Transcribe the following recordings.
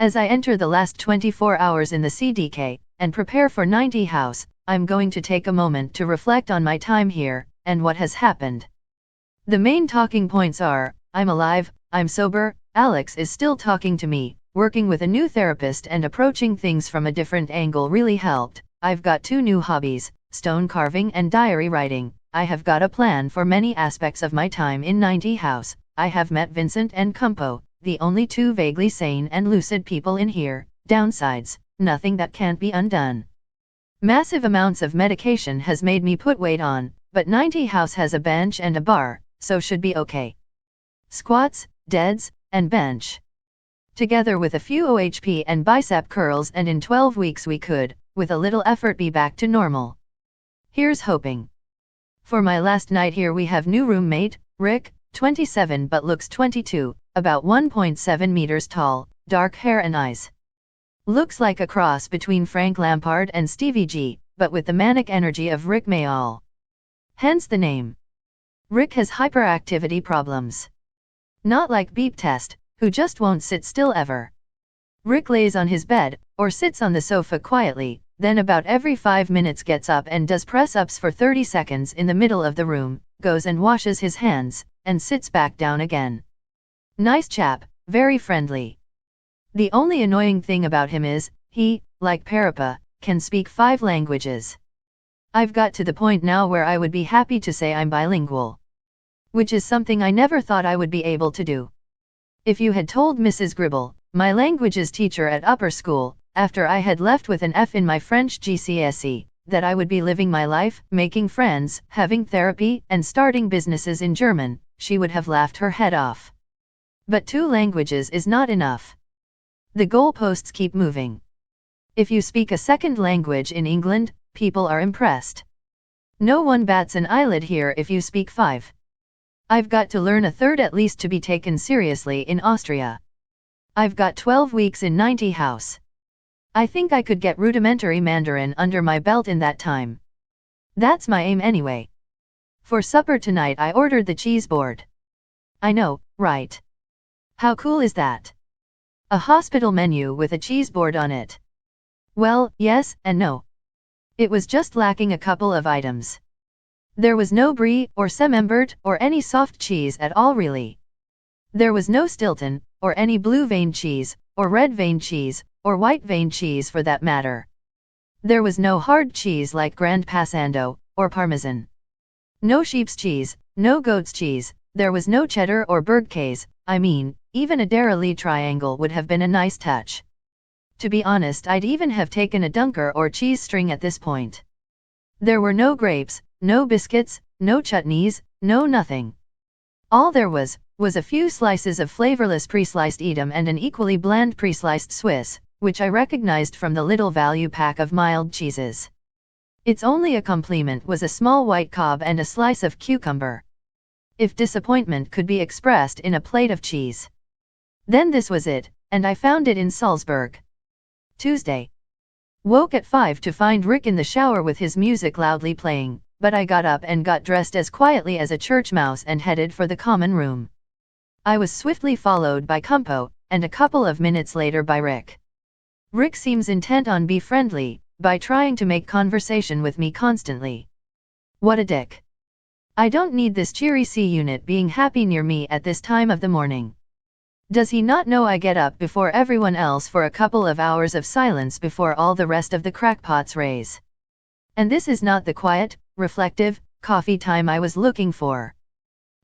As I enter the last 24 hours in the CDK, and prepare for 90 house, I'm going to take a moment to reflect on my time here, and what has happened. The main talking points are, I'm alive, I'm sober, Alex is still talking to me, working with a new therapist and approaching things from a different angle really helped. I've got 2 new hobbies, stone carving and diary writing. I have got a plan for many aspects of my time in 90 house. I have met Vincent and Kumpo, the only 2 vaguely sane and lucid people in here. Downsides, nothing that can't be undone. Massive amounts of medication has made me put weight on, but 90 house has a bench and a bar, so should be okay. Squats, deads, and bench. Together with a few OHP and bicep curls, and in 12 weeks we could, with a little effort, be back to normal. Here's hoping. For my last night here we have new roommate, Rick, 27 but looks 22, about 1.7 meters tall, dark hair and eyes. Looks like a cross between Frank Lampard and Stevie G, but with the manic energy of Rick Mayall. Hence the name. Rick has hyperactivity problems. Not like Beep Test, who just won't sit still ever. Rick lays on his bed, or sits on the sofa quietly, then about every 5 minutes gets up and does press-ups for 30 seconds in the middle of the room, goes and washes his hands, and sits back down again. Nice chap, very friendly. The only annoying thing about him is, he, like Parappa, can speak 5 languages. I've got to the point now where I would be happy to say I'm bilingual. Which is something I never thought I would be able to do. If you had told Mrs. Gribble, my languages teacher at upper school, after I had left with an F in my French GCSE, that I would be living my life, making friends, having therapy, and starting businesses in German, she would have laughed her head off. But 2 languages is not enough. The goalposts keep moving. If you speak a second language in England, people are impressed. No one bats an eyelid here if you speak 5. I've got to learn a third at least to be taken seriously in Austria. I've got 12 weeks in 90 house. I think I could get rudimentary Mandarin under my belt in that time. That's my aim anyway. For supper tonight I ordered the cheese board. I know, right? How cool is that? A hospital menu with a cheese board on it. Well, yes and no. It was just lacking a couple of items. There was no brie, or Camembert, or any soft cheese at all really. There was no Stilton, or any blue vein cheese, or red vein cheese, or white vein cheese for that matter. There was no hard cheese like Grand Passando, or Parmesan. No sheep's cheese, no goat's cheese, there was no cheddar or Bergkäse, I mean, even a Dairy Lee triangle would have been a nice touch. To be honest, I'd even have taken a Dunker or cheese string at this point. There were no grapes, no biscuits, no chutneys, no nothing. All there was a few slices of flavorless pre-sliced Edam and an equally bland pre-sliced Swiss, which I recognized from the little value pack of mild cheeses. Its only accompaniment was a small white cob and a slice of cucumber. If disappointment could be expressed in a plate of cheese, then this was it, and I found it in Salzburg. Tuesday. Woke at 5 to find Rick in the shower with his music loudly playing, but I got up and got dressed as quietly as a church mouse and headed for the common room. I was swiftly followed by Kumpo, and a couple of minutes later by Rick. Rick seems intent on being friendly, by trying to make conversation with me constantly. What a dick. I don't need this cheery C-unit being happy near me at this time of the morning. Does he not know I get up before everyone else for a couple of hours of silence before all the rest of the crackpots raise? And this is not the quiet, reflective, coffee time I was looking for.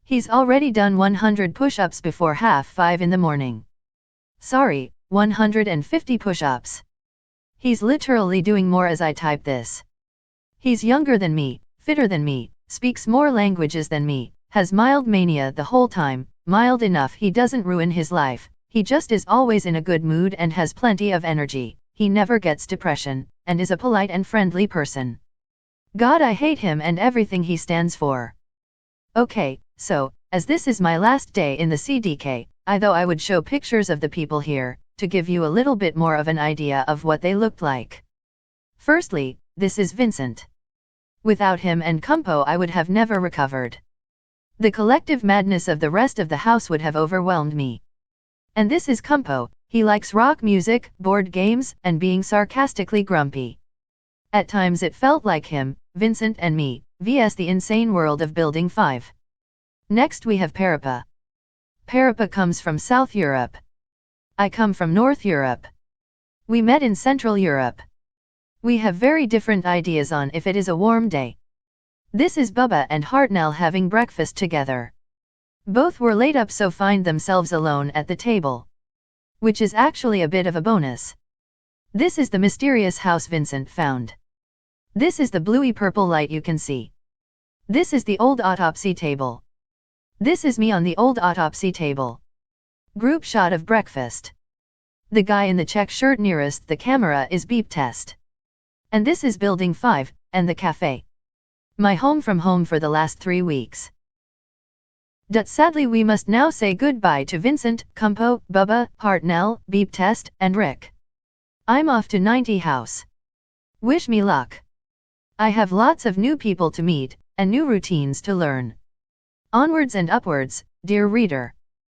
He's already done 100 push-ups before 5:30 in the morning. Sorry, 150 push-ups. He's literally doing more as I type this. He's younger than me, fitter than me, speaks more languages than me, has mild mania the whole time, mild enough he doesn't ruin his life, he just is always in a good mood and has plenty of energy, he never gets depression, and is a polite and friendly person. God, I hate him and everything he stands for. Okay, so, as this is my last day in the CDK, I thought I would show pictures of the people here, to give you a little bit more of an idea of what they looked like. Firstly, this is Vincent. Without him and Kumpo I would have never recovered. The collective madness of the rest of the house would have overwhelmed me. And this is Kumpo, He likes rock music, board games, and being sarcastically grumpy. At times it felt like him, Vincent and me, vs the insane world of Building 5. Next we have Parapa. Parapa comes from South Europe. I come from North Europe. We met in Central Europe. We have very different ideas on if it is a warm day. This is Bubba and Hartnell having breakfast together. Both were laid up so find themselves alone at the table. Which is actually a bit of a bonus. This is the mysterious house Vincent found. This is the bluey purple light you can see. This is the old autopsy table. This is me on the old autopsy table. Group shot of breakfast. The guy in the check shirt nearest the camera is beep test. And this is Building 5, and the cafe. My home from home for the last 3 weeks. Sadly we must now say goodbye to Vincent, Kumpo, Bubba, Hartnell, Beep Test, and Rick. I'm off to 90 house. Wish me luck. I have lots of new people to meet, and new routines to learn. Onwards and upwards, dear reader.